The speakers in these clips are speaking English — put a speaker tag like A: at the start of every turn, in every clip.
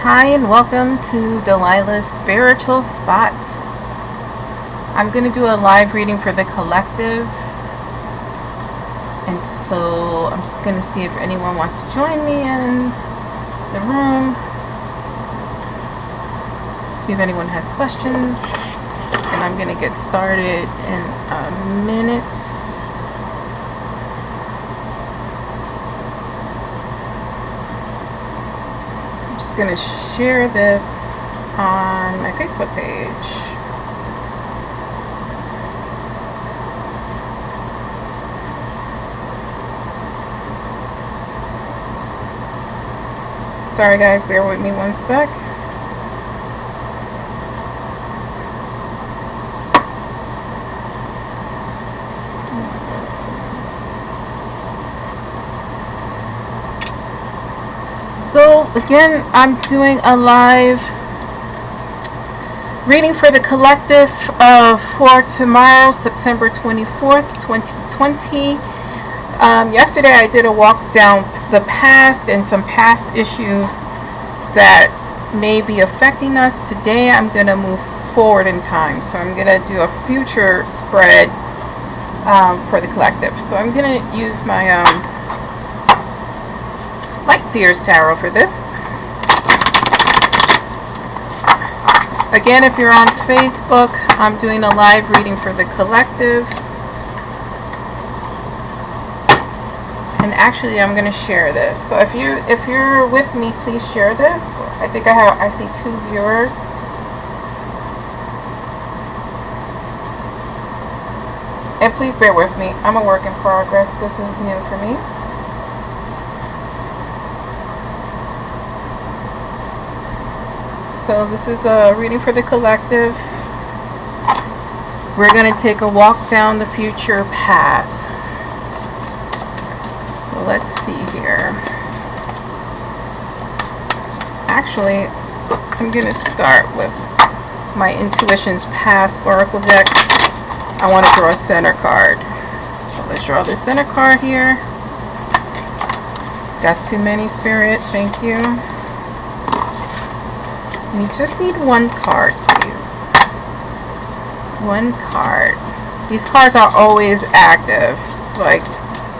A: Hi and welcome to Delilahs Spiritual Spots. I'm going to do a live reading for the collective, and so I'm just going to see if anyone wants to join me in the room, see if anyone has questions, and I'm going to get started in a minute. Going to share this on my Facebook page. Sorry guys, bear with me one sec. So again, I'm doing a live reading for the collective for tomorrow, September 24th, 2020. Yesterday I did a walk down the past and some past issues that may be affecting us. Today I'm going to move forward in time. So I'm going to do a future spread for the collective. So I'm going to use my Sears Tarot for this. Again, if you're on Facebook, I'm doing a live reading for the collective. And actually, I'm going to share this. So if you're with me, please share this. I think I see 2 viewers. And please bear with me. I'm a work in progress. This is new for me. So this is a reading for the collective. We're going to take a walk down the future path. So let's see here. Actually, I'm going to start with my Intuition's Past Oracle deck. I want to draw a center card. So let's draw the center card here. That's too many, Spirit. Thank you. You just need one card, please. One card. These cards are always active. Like,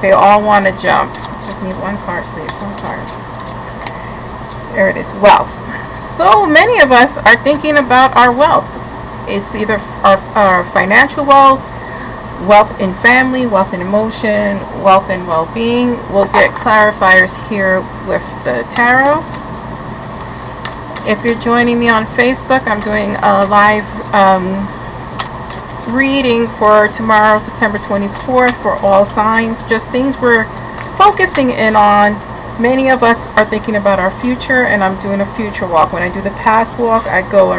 A: they all want to jump. Just need one card, please. One card. There it is. Wealth. So many of us are thinking about our wealth. It's either our financial wealth, wealth in family, wealth in emotion, wealth in well-being. We'll get clarifiers here with the tarot. If you're joining me on Facebook, I'm doing a live reading for tomorrow, September 24th, for all signs. Just things we're focusing in on. Many of us are thinking about our future, and I'm doing a future walk. When I do the past walk, I go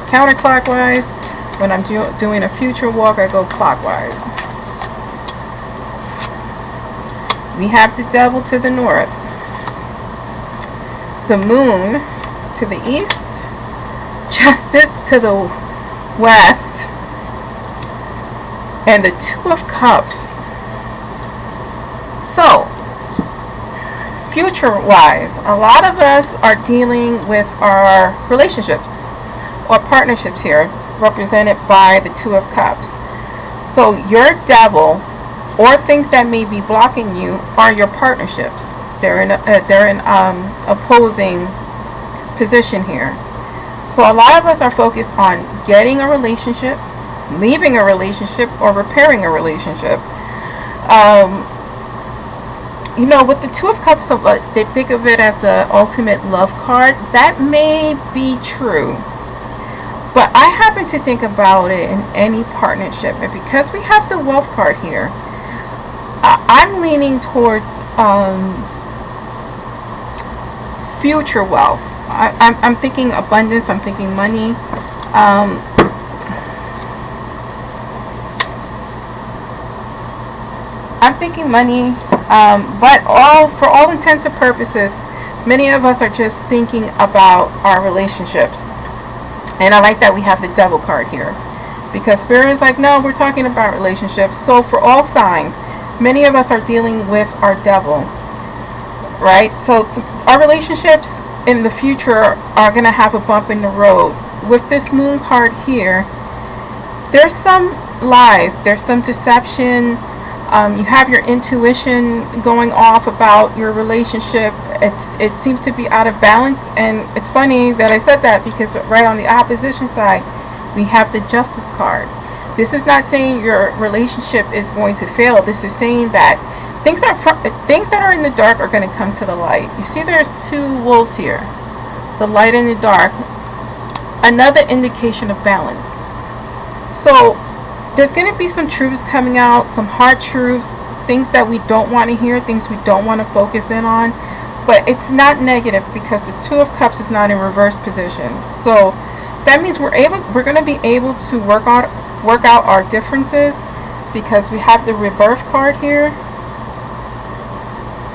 A: counterclockwise. When I'm doing a future walk, I go clockwise. We have the devil to the north, the moon to the east, justice to the west, and the 2 of Cups. So, future-wise, a lot of us are dealing with our relationships or partnerships here, represented by the 2 of Cups. So, your devil or things that may be blocking you are your partnerships. They're in opposing position here. So a lot of us are focused on getting a relationship, leaving a relationship, or repairing a relationship. With the 2 of Cups, they think of it as the ultimate love card. That may be true, but I happen to think about it in any partnership, and because we have the wealth card here, I'm leaning towards future wealth. I'm thinking abundance. I'm thinking money. I'm thinking money. But for all intents and purposes, many of us are just thinking about our relationships. And I like that we have the devil card here, because Spirit is like, no, we're talking about relationships. So for all signs, many of us are dealing with our devil. right? So our relationships in the future are going to have a bump in the road. With this moon card here, there's some lies, there's some deception. You have your intuition going off about your relationship. It seems to be out of balance, and it's funny that I said that because right on the opposition side we have the Justice card. This is not saying your relationship is going to fail. This is saying that things that are in the dark are going to come to the light. You see there's two wolves here, the light and the dark, another indication of balance. So there's going to be some truths coming out, some hard truths, things that we don't want to hear, things we don't want to focus in on. But it's not negative because the Two of Cups is not in reverse position. So that means we're going to be able to work out our differences, because we have the Rebirth card here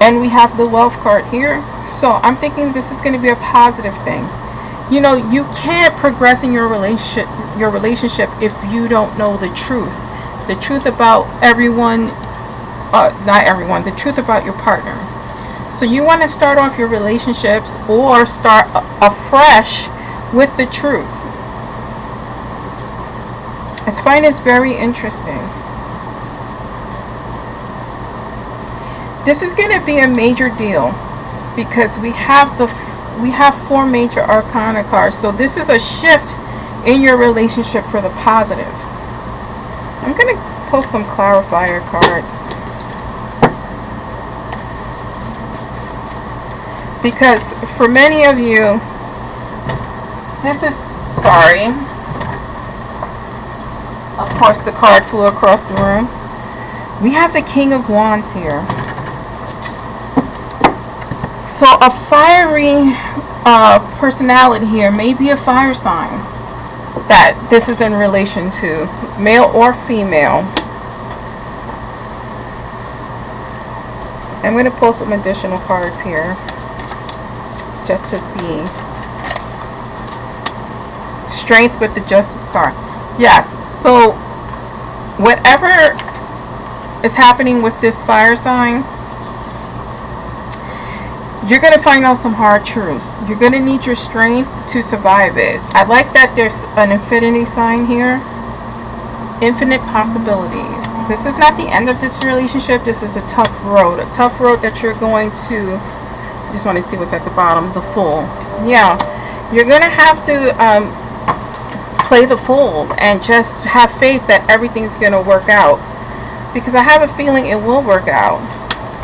A: and we have the Wealth card here. So I'm thinking this is going to be a positive thing. You know, you can't progress in your relationship if you don't know the truth about everyone, not everyone, the truth about your partner. So you want to start off your relationships or start afresh with the truth. I find this very interesting. This is going to be a major deal because we have four major arcana cards. So this is a shift in your relationship for the positive. I'm going to pull some clarifier cards, because for many of you, sorry, of course the card flew across the room. We have the King of Wands here. So a fiery personality here, maybe a fire sign that this is in relation to, male or female. I'm going to pull some additional cards here just to see. Strength with the Justice card. Yes, so whatever is happening with this fire sign, you're going to find out some hard truths. You're going to need your strength to survive it. I like that there's an infinity sign here. Infinite possibilities. This is not the end of this relationship. This is a tough road. A tough road that you're going to... I just want to see what's at the bottom. The Fool. Yeah. You're going to have to play the fool and just have faith that everything's going to work out. Because I have a feeling it will work out.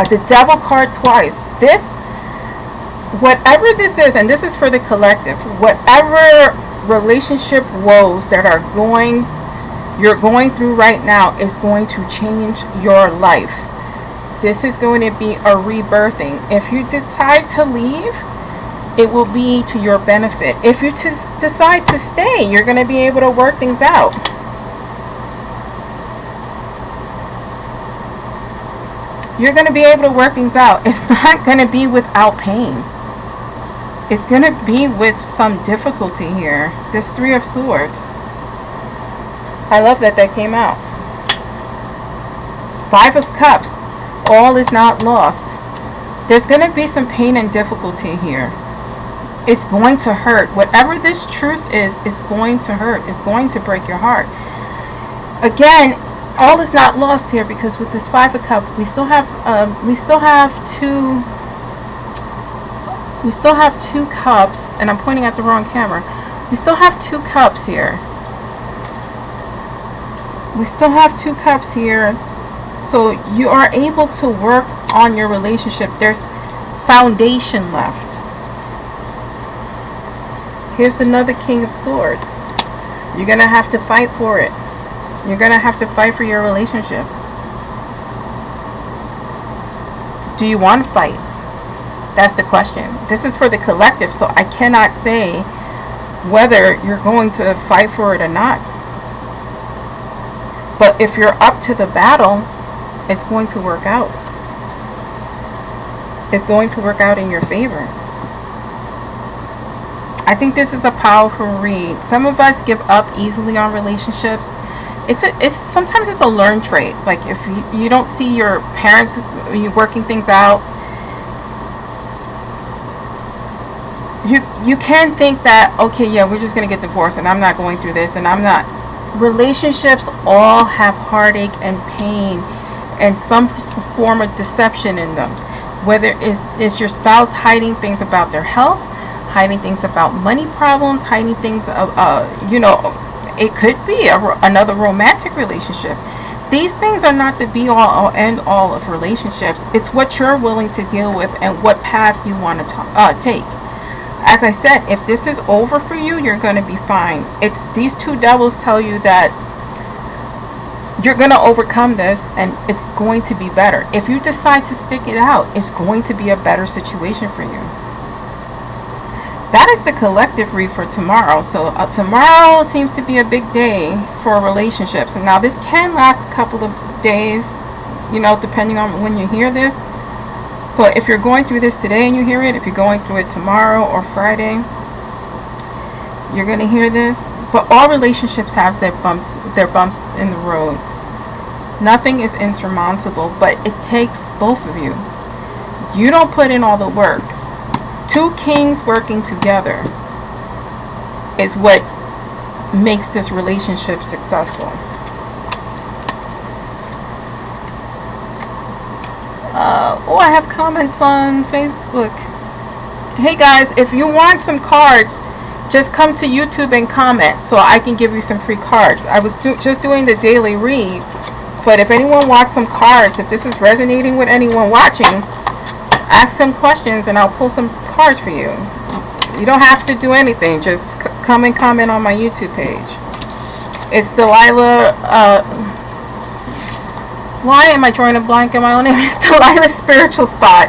A: The Devil card twice. Whatever this is, and this is for the collective, whatever relationship woes that you're going through right now is going to change your life. This is going to be a rebirthing. If you decide to leave, it will be to your benefit. If you decide to stay, you're going to be able to work things out. You're going to be able to work things out. It's not going to be without pain. It's going to be with some difficulty here. This Three of Swords. I love that came out. Five of Cups. All is not lost. There's going to be some pain and difficulty here. It's going to hurt. Whatever this truth is going to hurt. It's going to break your heart. Again, all is not lost here, because with this Five of Cups, we still have two cups, and I'm pointing at the wrong camera. We still have two cups here. We still have two cups here. So you are able to work on your relationship. There's foundation left. Here's another King of Swords. You're going to have to fight for it. You're going to have to fight for your relationship. Do you want to fight? That's the question. This is for the collective, so I cannot say whether you're going to fight for it or not. But if you're up to the battle, it's going to work out. It's going to work out in your favor. I think this is a powerful read. Some of us give up easily on relationships. Sometimes it's a learned trait. Like if you don't see your parents, you working things out, you can think that, okay, yeah, we're just going to get divorced and I'm not going through this and I'm not. Relationships all have heartache and pain and some form of deception in them. Whether is your spouse hiding things about their health, hiding things about money problems, hiding things of, it could be another romantic relationship. These things are not the be all or end all of relationships. It's what you're willing to deal with and what path you want to take. As I said, if this is over for you, you're going to be fine. It's these two devils tell you that you're going to overcome this and it's going to be better. If you decide to stick it out, it's going to be a better situation for you. That is the collective read for tomorrow. So tomorrow seems to be a big day for relationships. And now this can last a couple of days, depending on when you hear this. So if you're going through this today and you hear it, if you're going through it tomorrow or Friday, you're going to hear this. But all relationships have their bumps in the road. Nothing is insurmountable, but it takes both of you. You don't put in all the work. Two kings working together is what makes this relationship successful. I have comments on Facebook. Hey guys, if you want some cards, just come to YouTube and comment so I can give you some free cards. I was just doing the daily read, but if anyone wants some cards, if this is resonating with anyone watching, ask some questions and I'll pull some cards for you. You don't have to do anything. Just come and comment on my YouTube page. It's Delilah. Why am I drawing a blank in my own name? It's Delilahs Spiritual Spot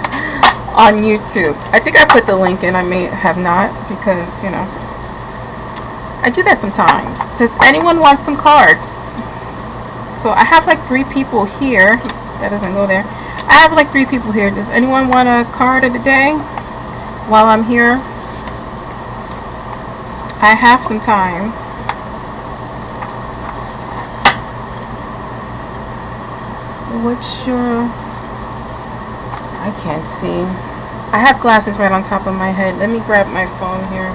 A: on YouTube. I think I put the link in. I may have not because, I do that sometimes. Does anyone want some cards? So I have like 3 people here. That doesn't go there. I have like 3 people here. Does anyone want a card of the day while I'm here? I have some time. What's your... I can't see. I have glasses right on top of my head. Let me grab my phone here.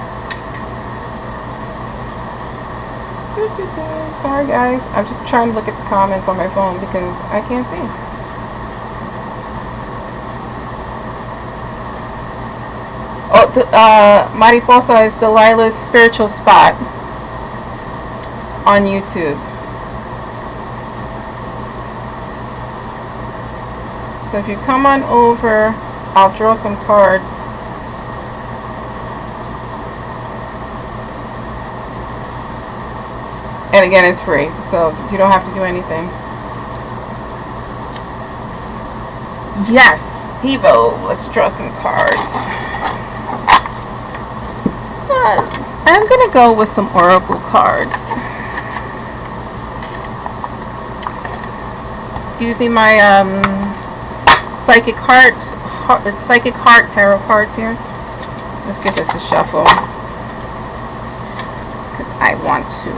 A: Sorry guys. I'm just trying to look at the comments on my phone because I can't see. Mariposa is Delilahs Spiritual Spot on YouTube. So if you come on over, I'll draw some cards. And again, it's free, so you don't have to do anything. Yes, Devo, let's draw some cards. I'm going to go with some oracle cards. Using my Psychic Heart tarot cards here. Let's give this a shuffle. Because I want to...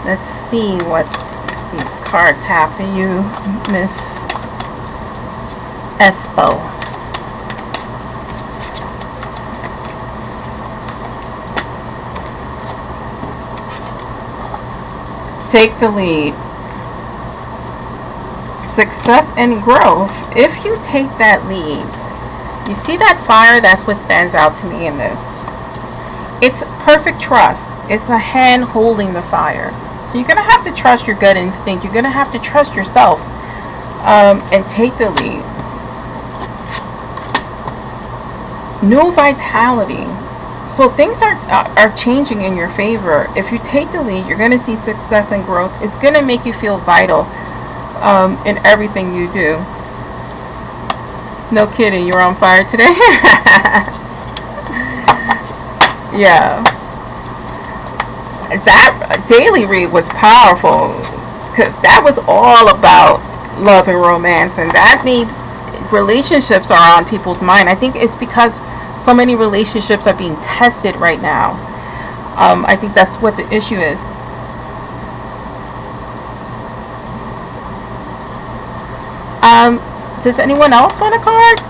A: let's see what these cards have for you, Miss Espo. Take the lead. Success and growth. If you take that lead, you see that fire? That's what stands out to me in this. It's perfect trust. It's a hand holding the fire. So you're going to have to trust your gut instinct. You're going to have to trust yourself and take the lead. New vitality. So things are changing in your favor. If you take the lead, you're going to see success and growth. It's going to make you feel vital in everything you do. No kidding, you're on fire today. Yeah. That daily read was powerful because that was all about love and romance, and that made relationships are on people's mind. I think it's because so many relationships are being tested right now. I think that's what the issue is. Does anyone else want a card?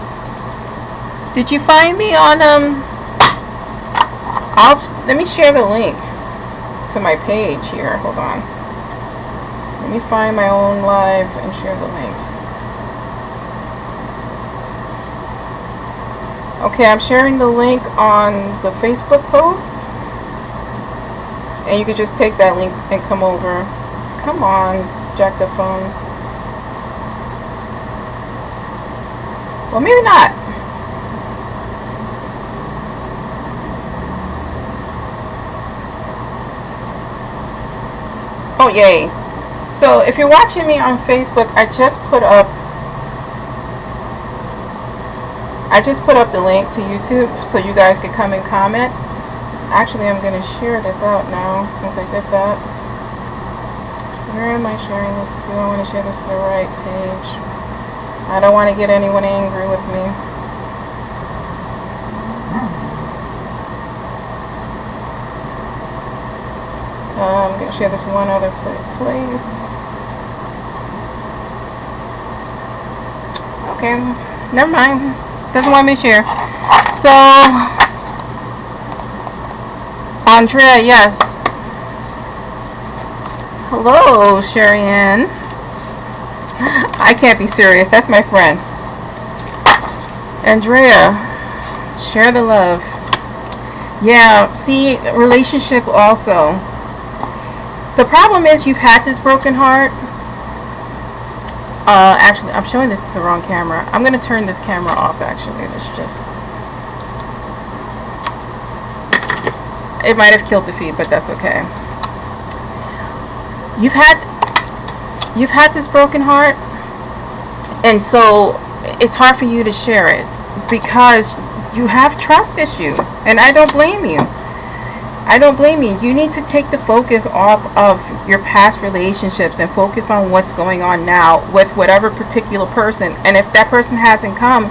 A: Did you find me on let me share the link to my page here. Hold on. Let me find my own live and share the link. Okay, I'm sharing the link on the Facebook post. And you could just take that link and come over. Come on, jack the phone. Well, maybe not. Oh, yay. So, if you're watching me on Facebook, I just put up the link to YouTube so you guys can come and comment. Actually, I'm going to share this out now since I did that. Where am I sharing this to? I want to share this to the right page. I don't want to get anyone angry with me. I'm going to share this one other place. Okay, never mind. Doesn't want me to share. So, Andrea, yes. Hello, Sherry Ann. I can't be serious. That's my friend. Andrea, share the love. Yeah, see, relationship also. The problem is you've had this broken heart. Actually, I'm showing this to the wrong camera. I'm going to turn this camera off, actually. It might have killed the feed, but that's okay. You've had this broken heart, and so it's hard for you to share it because you have trust issues, and I don't blame you. I don't blame you. You need to take the focus off of your past relationships and focus on what's going on now with whatever particular person. And if that person hasn't come,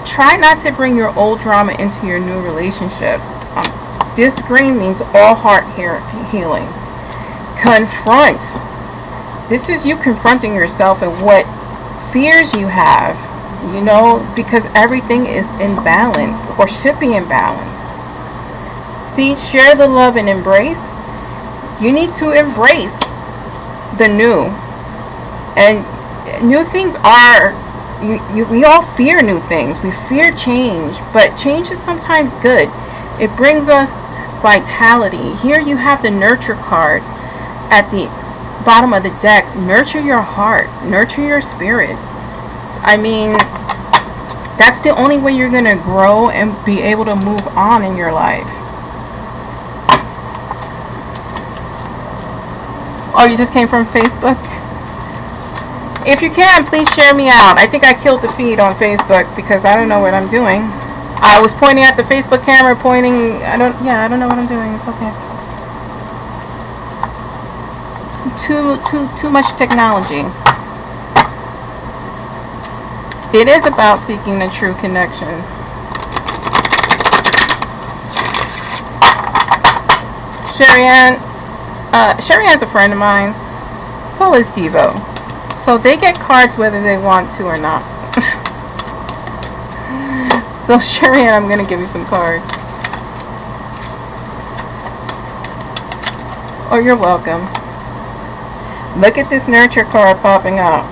A: try not to bring your old drama into your new relationship. This green means all heart healing. Confront. This is you confronting yourself and what fears you have, you know, because everything is in balance or should be in balance. See, share the love and embrace. You need to embrace the new. And new things are, we all fear new things. We fear change, but change is sometimes good. It brings us vitality. Here you have the nurture card at the bottom of the deck. Nurture your heart. Nurture your spirit. I mean, that's the only way you're going to grow and be able to move on in your life. Oh, you just came from Facebook? If you can, please share me out. I think I killed the feed on Facebook because I don't know what I'm doing. I was pointing at the Facebook camera, I don't know what I'm doing. It's okay. Too much technology. It is about seeking a true connection. Sherry Ann's a friend of mine. So is Devo. So they get cards whether they want to or not. So Sherry Ann, I'm going to give you some cards. Oh, you're welcome. Look at this nurture card popping up.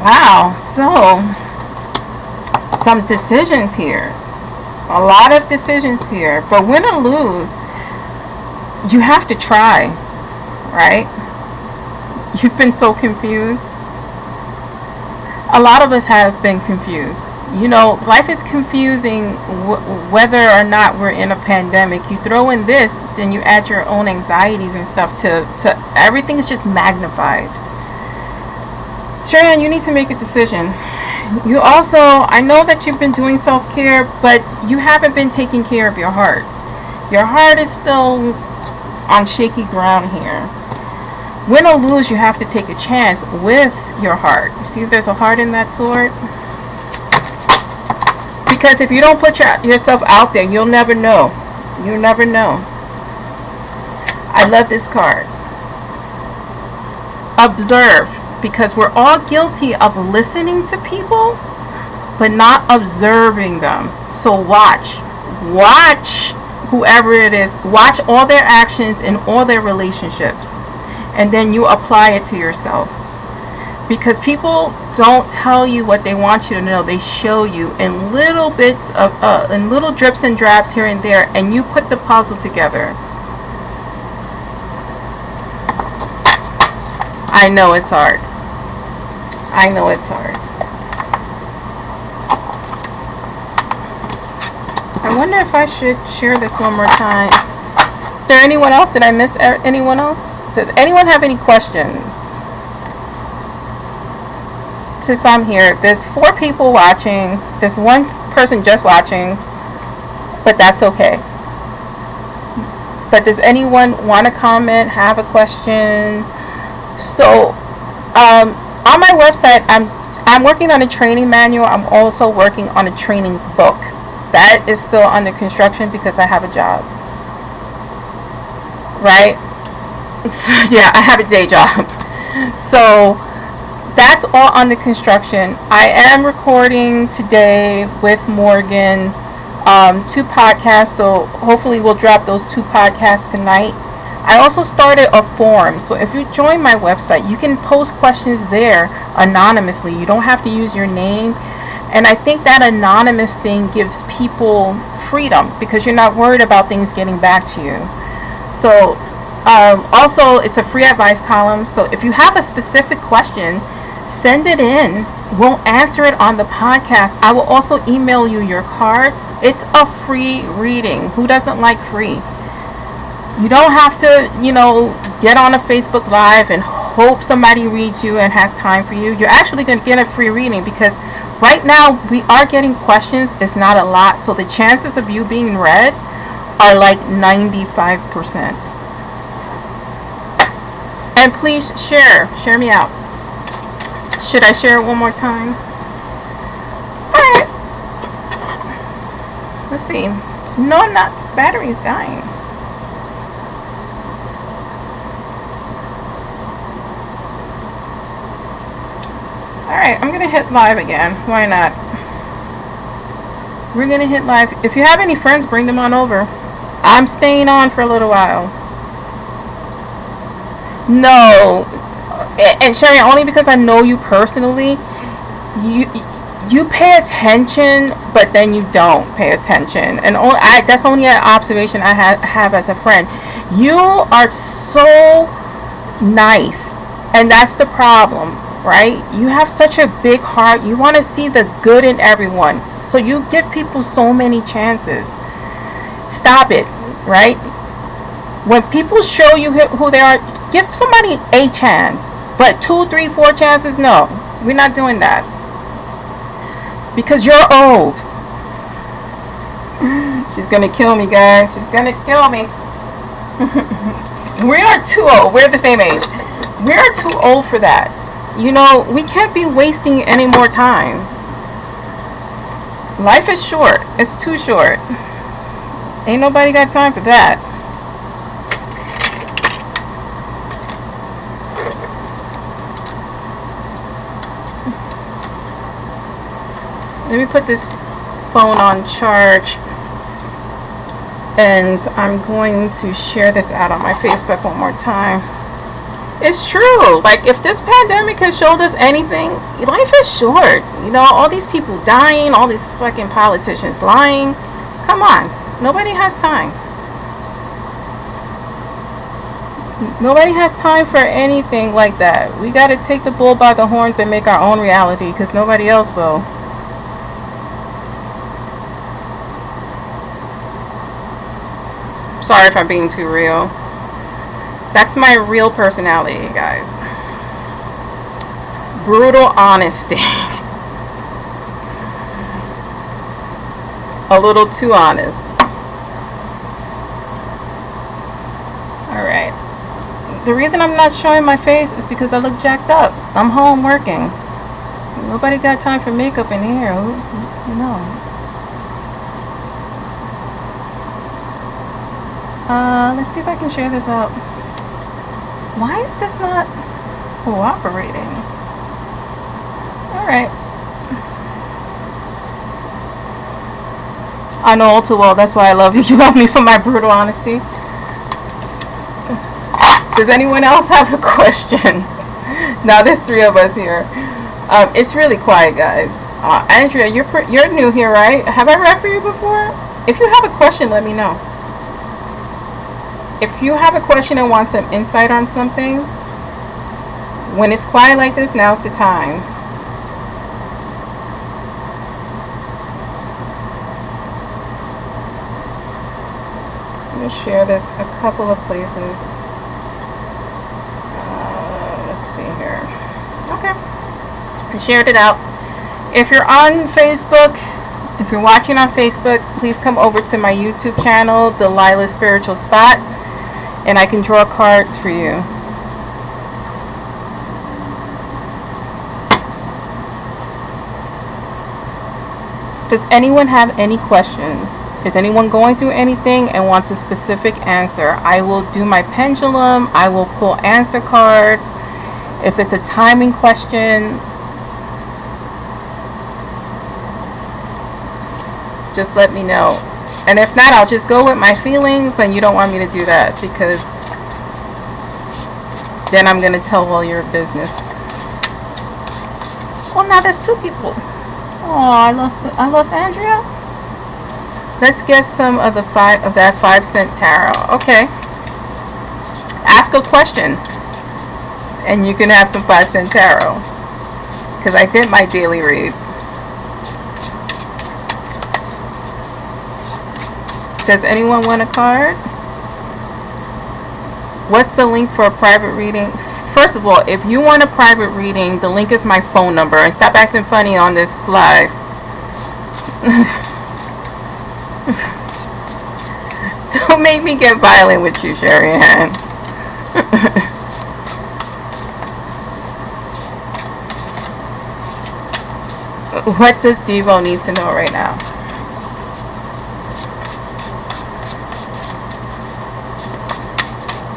A: Wow, so some decisions here. A lot of decisions here. But win or lose, you have to try, right? You've been so confused. A lot of us have been confused. You know, life is confusing whether or not we're in a pandemic. You throw in this, then you add your own anxieties and stuff to everything is just magnified. Sherry Ann, you need to make a decision. You also, I know that you've been doing self-care, but you haven't been taking care of your heart. Your heart is still on shaky ground here. Win or lose, you have to take a chance with your heart. You see there's a heart in that sword? Because if you don't put yourself out there, you'll never know. You'll never know. I love this card. observe, because we're all guilty of listening to people but not observing them. So watch whoever it is, watch all their actions and all their relationships, and then you apply it to yourself. Because people don't tell you what they want you to know. They show you in little bits of in little drips and drabs here and there, and you put the puzzle together. I know it's hard. I know it's hard. I wonder if I should share this one more time. Is there anyone else? Did I miss anyone else? Does anyone have any questions? Since I'm here, there's 4 people watching. There's 1 person just watching, but that's okay. But does anyone want to comment, have a question? So, on my website, I'm working on a training manual. I'm also working on a training book. That is still under construction because I have a job. Right? So, yeah, I have a day job. So, that's all under construction. I am recording today with Morgan 2 podcasts, so hopefully we'll drop those 2 podcasts tonight. I also started a forum, so if you join my website, you can post questions there anonymously. You don't have to use your name. And I think that anonymous thing gives people freedom because you're not worried about things getting back to you. So also, it's a free advice column. So if you have a specific question, send it in. We'll answer it on the podcast. I will also email you your cards. It's a free reading. Who doesn't like free? You don't have to, get on a Facebook Live and hope somebody reads you and has time for you. You're actually going to get a free reading because right now we are getting questions. It's not a lot. So the chances of you being read are like 95%. And please share me out. Should I share it one more time? Alright. Let's see. No, I'm not. This battery is dying. Alright, I'm going to hit live again. Why not? We're going to hit live. If you have any friends, bring them on over. I'm staying on for a little while. No. And Sherry, only because I know you personally, you pay attention, but then you don't pay attention. And that's only an observation I have as a friend. You are so nice, and that's the problem, right? You have such a big heart. You want to see the good in everyone, so you give people so many chances. Stop it, right? When people show you who they are, give somebody a chance. But 2, 3, 4 chances, no. We're not doing that. Because you're old. She's going to kill me, guys. She's going to kill me. We are too old. We're the same age. We are too old for that. We can't be wasting any more time. Life is short. It's too short. Ain't nobody got time for that. Let me put this phone on charge, and I'm going to share this out on my Facebook one more time. It's true. Like, if this pandemic has showed us anything, life is short. All these people dying, all these fucking politicians lying. Come on. Nobody has time. Nobody has time for anything like that. We got to take the bull by the horns and make our own reality because nobody else will. Sorry if I'm being too real. That's my real personality, guys. Brutal honesty. A little too honest. Alright. The reason I'm not showing my face is because I look jacked up. I'm home working. Nobody got time for makeup in here. No. Let's see if I can share this out. Why is this not... cooperating. All right. I know all too well. That's why I love you. You love me for my brutal honesty. Does anyone else have a question? Now there's 3 of us here. It's really quiet, guys. Andrea, you're new here, right? Have I read for you before? If you have a question, let me know. If you have a question and want some insight on something, when it's quiet like this, now's the time. I'm going to share this a couple of places. Let's see here. Okay. I shared it out. If you're on Facebook, if you're watching on Facebook, please come over to my YouTube channel, Delilahs Spiritual Spot, and I can draw cards for you. Does anyone have any question? Is anyone going through anything and wants a specific answer? I will do my pendulum. I will pull answer cards. If it's a timing question, just let me know. And if not, I'll just go with my feelings, and you don't want me to do that because then I'm going to tell all your business. Oh, now there's 2 people. Oh, I lost Andrea. Let's get some of that 5-cent tarot. Okay. Ask a question, and you can have some 5-cent tarot. Because I did my daily read. Does anyone want a card? What's the link for a private reading? First of all, if you want a private reading, the link is my phone number. And stop acting funny on this live. Don't make me get violent with you, Sherry Ann. What does Devo need to know right now?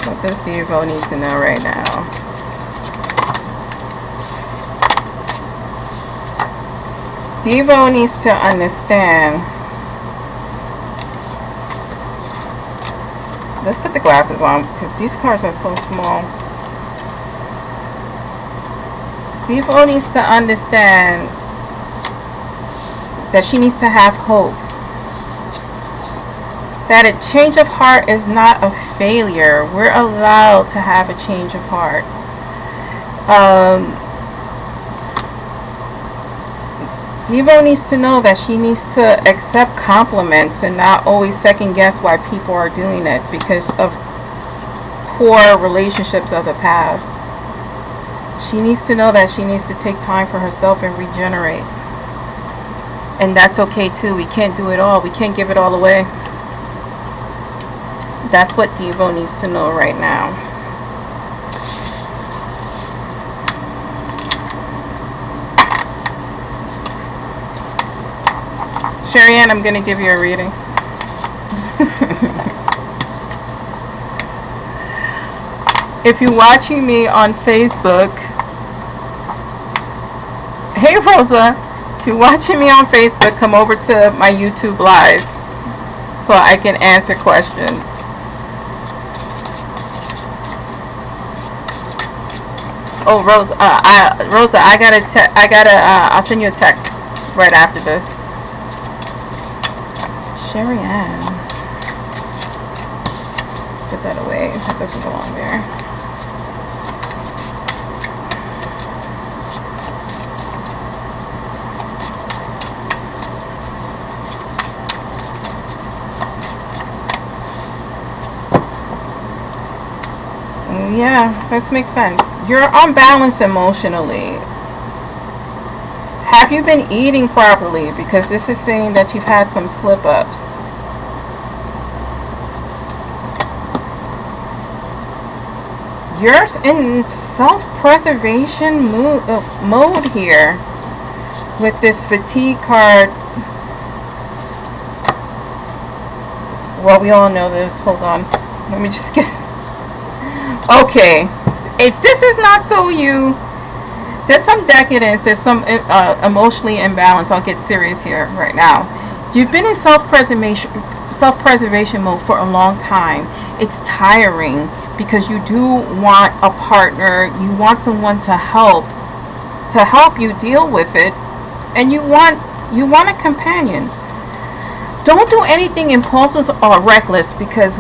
A: What does Devo need to know right now? Devo needs to understand. Let's put the glasses on because these cards are so small. Devo needs to understand that she needs to have hope. That a change of heart is not a failure. We're allowed to have a change of heart. Devo needs to know that she needs to accept compliments and not always second guess why people are doing it because of poor relationships of the past. She needs to know that she needs to take time for herself and regenerate. And that's okay too. We can't do it all. We can't give it all away. That's what Devo needs to know right now. Sherry Ann, I'm going to give you a reading. If you're watching me on Facebook, hey Rosa, if you're watching me on Facebook, come over to my YouTube live so I can answer questions. Oh, Rosa, I'll send you a text right after this. Sherry Ann. Put that away. That doesn't belong there. Yeah, this makes sense. You're unbalanced emotionally. Have you been eating properly? Because this is saying that you've had some slip-ups. You're in self-preservation mode here with this fatigue card. Well, we all know this. Hold on. Let me just get... Okay. If this is not so you, there's some decadence, there's some emotionally imbalance. I'll get serious here right now. You've been in self-preservation mode for a long time. It's tiring because you do want a partner, you want someone to help you deal with it, and you want a companion. Don't do anything impulsive or reckless because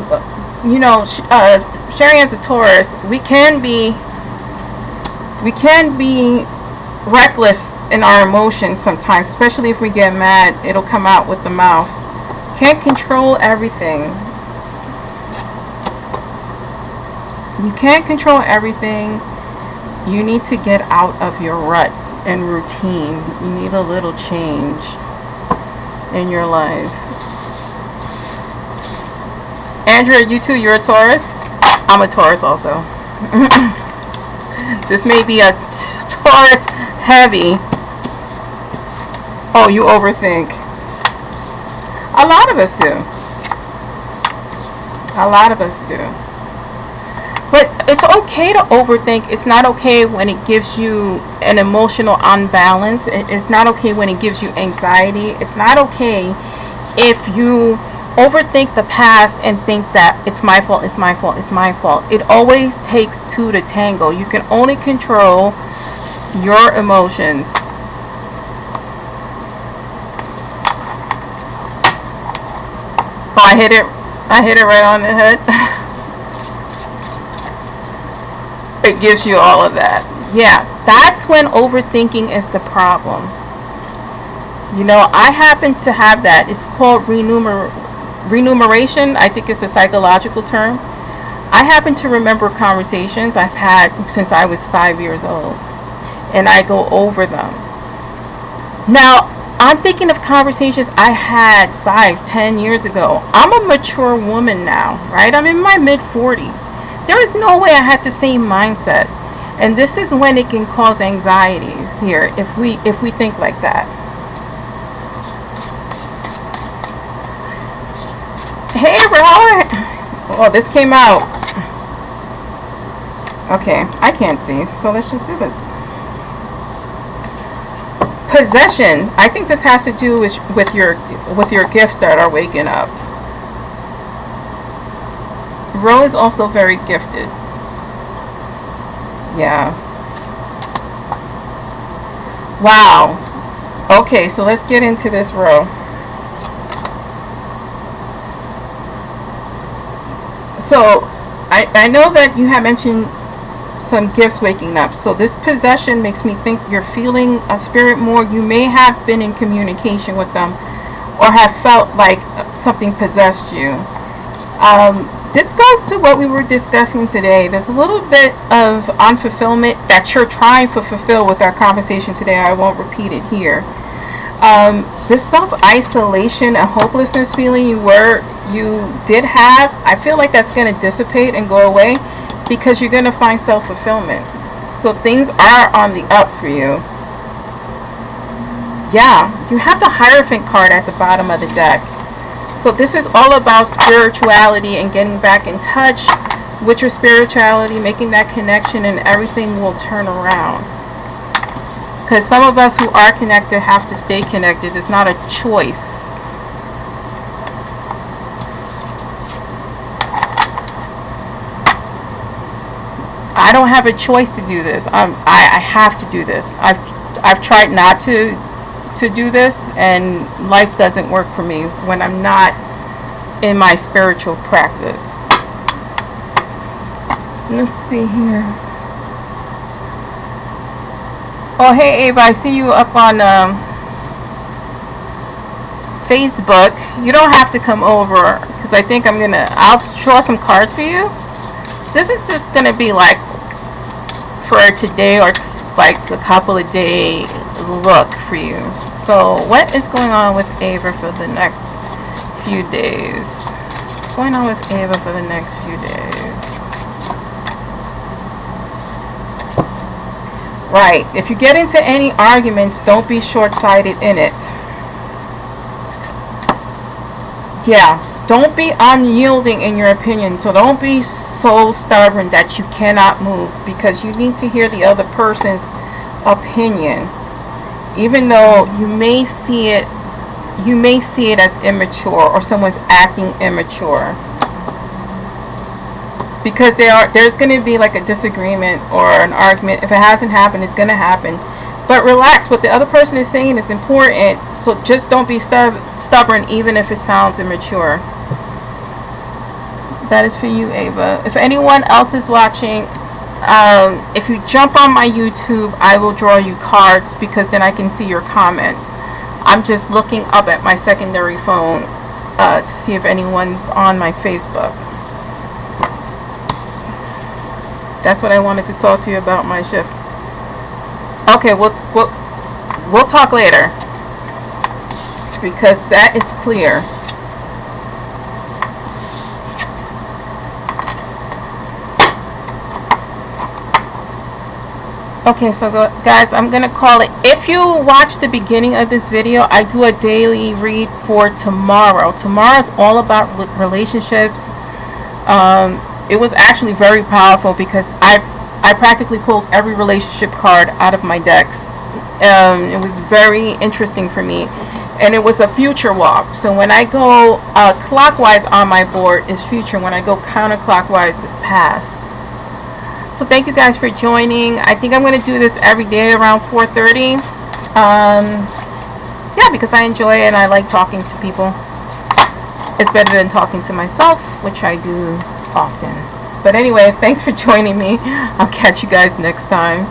A: Sherry as a Taurus, we can be reckless in our emotions sometimes, especially if we get mad. It'll come out with the mouth. Can't control everything. You can't control everything. You need to get out of your rut and routine. You need a little change in your life. Andrea, you too, you're a Taurus? I'm a Taurus also. This may be a Taurus heavy. Oh, you overthink. A lot of us do. A lot of us do. But it's okay to overthink. It's not okay when it gives you an emotional unbalance. It's not okay when it gives you anxiety. It's not okay if you overthink the past and think that it's my fault, it's my fault, it's my fault. It always takes two to tango. You can only control your emotions. Oh, I hit it right on the head. It gives you all of that. Yeah, that's when overthinking is the problem. I happen to have that. It's called remuneration. I think it's a psychological term. I happen to remember conversations I've had since I was 5 years old, and I go over them. Now, I'm thinking of conversations I had 5-10 years ago. I'm a mature woman now, right? I'm in my mid-40s. There is no way I had the same mindset. And this is when it can cause anxieties here if we think like that. Hey, Rowan! Oh, this came out. Okay, I can't see, so let's just do this. Possession. I think this has to do with your gifts that are waking up. Ro is also very gifted. Yeah. Wow. Okay, so let's get into this, Ro. So, I know that you have mentioned some gifts waking up. So this possession makes me think you're feeling a spirit more. You may have been in communication with them or have felt like something possessed you. This goes to what we were discussing today. There's a little bit of unfulfillment that you're trying to fulfill with our conversation today. I won't repeat it here. This self-isolation and hopelessness feeling you did have, I feel like that's going to dissipate and go away because you're going to find self-fulfillment. So things are on the up for you. Yeah, you have the Hierophant card at the bottom of the deck. So this is all about spirituality and getting back in touch with your spirituality, making that connection, and everything will turn around. Because some of us who are connected have to stay connected. It's not a choice. I don't have a choice to do this. I have to do this. I've tried not to do this, and life doesn't work for me when I'm not in my spiritual practice. Let's see here. Oh, hey Ava, I see you up on Facebook. You don't have to come over because I think I'll draw some cards for you. This is just gonna be like for today or like a couple of day look for you. So what is going on with Ava for the next few days? What's going on with Ava for the next few days? Right. If you get into any arguments, don't be short-sighted in it. Yeah. Don't be unyielding in your opinion. So don't be so stubborn that you cannot move, because you need to hear the other person's opinion. Even though you may see it as immature, or someone's acting immature. Because there's going to be like a disagreement or an argument. If it hasn't happened, it's going to happen. But relax. What the other person is saying is important. So just don't be stubborn, even if it sounds immature. That is for you, Ava. If anyone else is watching, if you jump on my YouTube, I will draw you cards, because then I can see your comments. I'm just looking up at my secondary phone to see if anyone's on my Facebook. That's what I wanted to talk to you about, my shift. Okay, we'll talk later, because that is clear. Okay, so guys, I'm gonna call it. If you watch the beginning of this video, I do a daily read for tomorrow. Tomorrow's all about relationships. It was actually very powerful, because I practically pulled every relationship card out of my decks. It was very interesting for me, and it was a future walk. So when I go clockwise on my board is future. When I go counterclockwise is past. So thank you guys for joining. I think I'm going to do this every day around 4:30. Yeah, because I enjoy it and I like talking to people. It's better than talking to myself, which I do often. But anyway, thanks for joining me. I'll catch you guys next time.